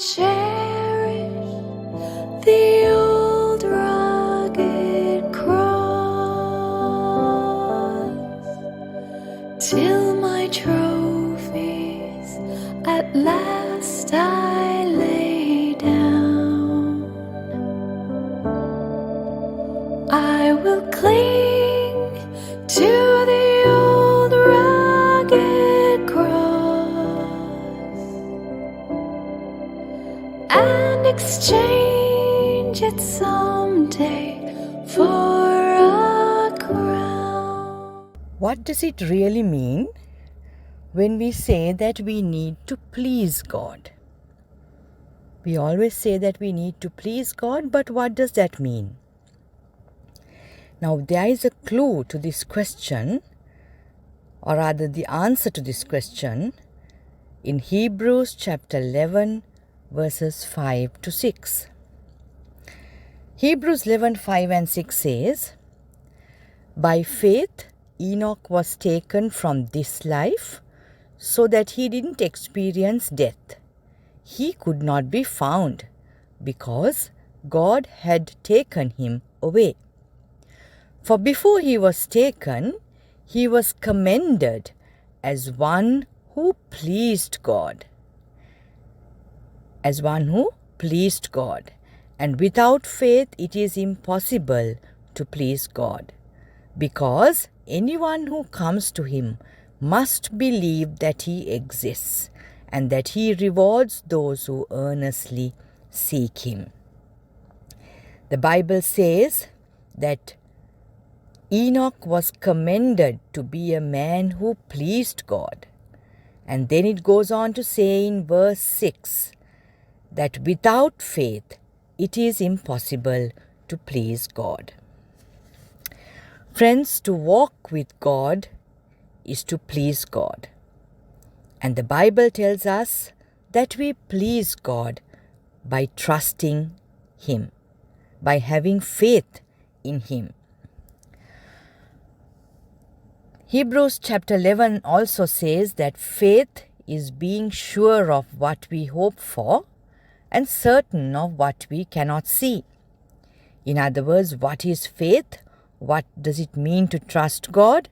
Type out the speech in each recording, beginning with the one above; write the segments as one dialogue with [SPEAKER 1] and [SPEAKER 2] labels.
[SPEAKER 1] cherish the old rugged cross till my trophies at last I lay down. I will cling to the old rugged cross and exchange it someday for a crown.
[SPEAKER 2] What does it really mean when we say that we need to please God? We always say that we need to please God, but what does that mean? Now, there is a clue to this question, or rather the answer to this question, in Hebrews chapter 11, verses 5 to 6. Hebrews 11, 5 and 6 says, "By faith Enoch was taken from this life so that he didn't experience death. He could not be found because God had taken him away. For before he was taken, he was commended as one who pleased God. And without faith it is impossible to please God, because anyone who comes to him must believe that he exists and that he rewards those who earnestly seek him." The Bible says that Enoch was commended to be a man who pleased God. And then it goes on to say in verse 6 that without faith it is impossible to please God. Friends, to walk with God is to please God. And the Bible tells us that we please God by trusting Him, by having faith in Him. Hebrews chapter 11 also says that faith is being sure of what we hope for and certain of what we cannot see. In other words, what is faith? What does it mean to trust God?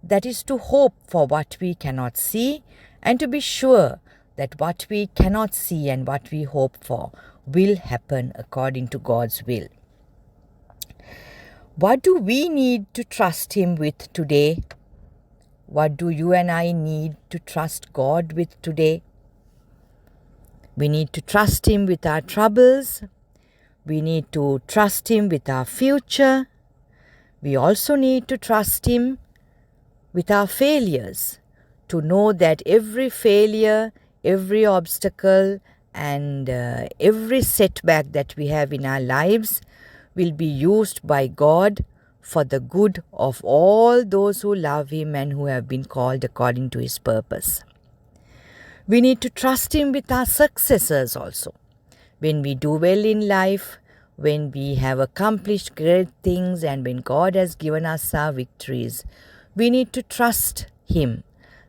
[SPEAKER 2] That is to hope for what we cannot see and to be sure that what we cannot see and what we hope for will happen according to God's will. What do we need to trust Him with today? What do you and I need to trust God with today? We need to trust Him with our troubles. We need to trust Him with our future. We also need to trust Him with our failures, to know that every failure, every obstacle, and every setback that we have in our lives will be used by God for the good of all those who love Him and who have been called according to His purpose. We need to trust Him with our successes also. When we do well in life, when we have accomplished great things, and when God has given us our victories, we need to trust Him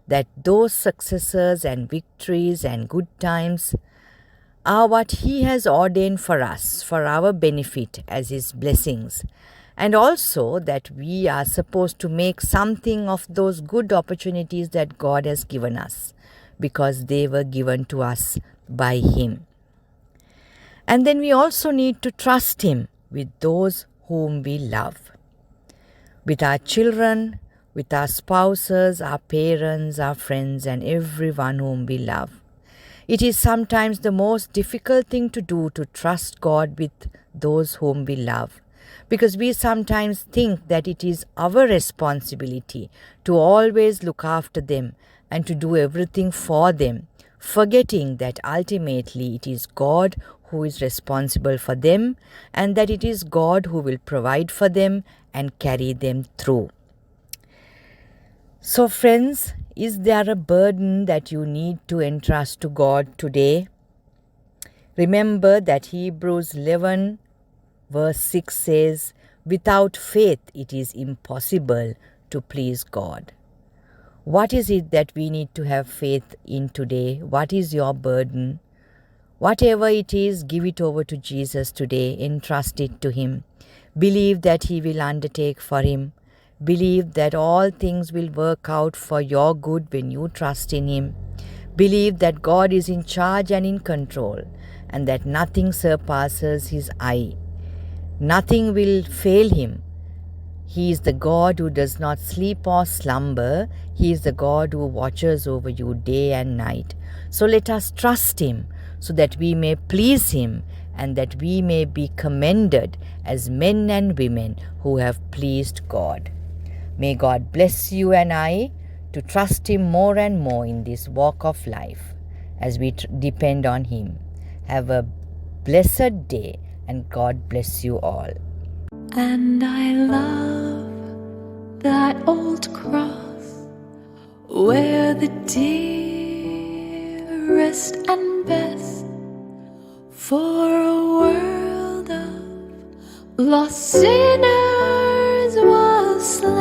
[SPEAKER 2] that those successes and victories and good times are what He has ordained for us, for our benefit as His blessings, and also that we are supposed to make something of those good opportunities that God has given us, because they were given to us by Him. And then we also need to trust Him with those whom we love, with our children, with our spouses, our parents, our friends, and everyone whom we love. It is sometimes the most difficult thing to do, to trust God with those whom we love, because we sometimes think that it is our responsibility to always look after them and to do everything for them, forgetting that ultimately it is God who is responsible for them, and that it is God who will provide for them and carry them through. So friends, is there a burden that you need to entrust to God today? Remember that Hebrews 11 verse 6 says, "Without faith it is impossible to please God." What is it that we need to have faith in today? What is your burden? Whatever it is, give it over to Jesus today. Entrust it to Him. Believe that He will undertake for Him. Believe that all things will work out for your good when you trust in Him. Believe that God is in charge and in control, and that nothing surpasses His eye. Nothing will fail Him. He is the God who does not sleep or slumber. He is the God who watches over you day and night. So let us trust Him so that we may please Him and that we may be commended as men and women who have pleased God. May God bless you and I to trust Him more and more in this walk of life as we depend on Him. Have a blessed day and God bless you all.
[SPEAKER 1] And I love that old cross where the dearest and best for a world of lost sinners was slain.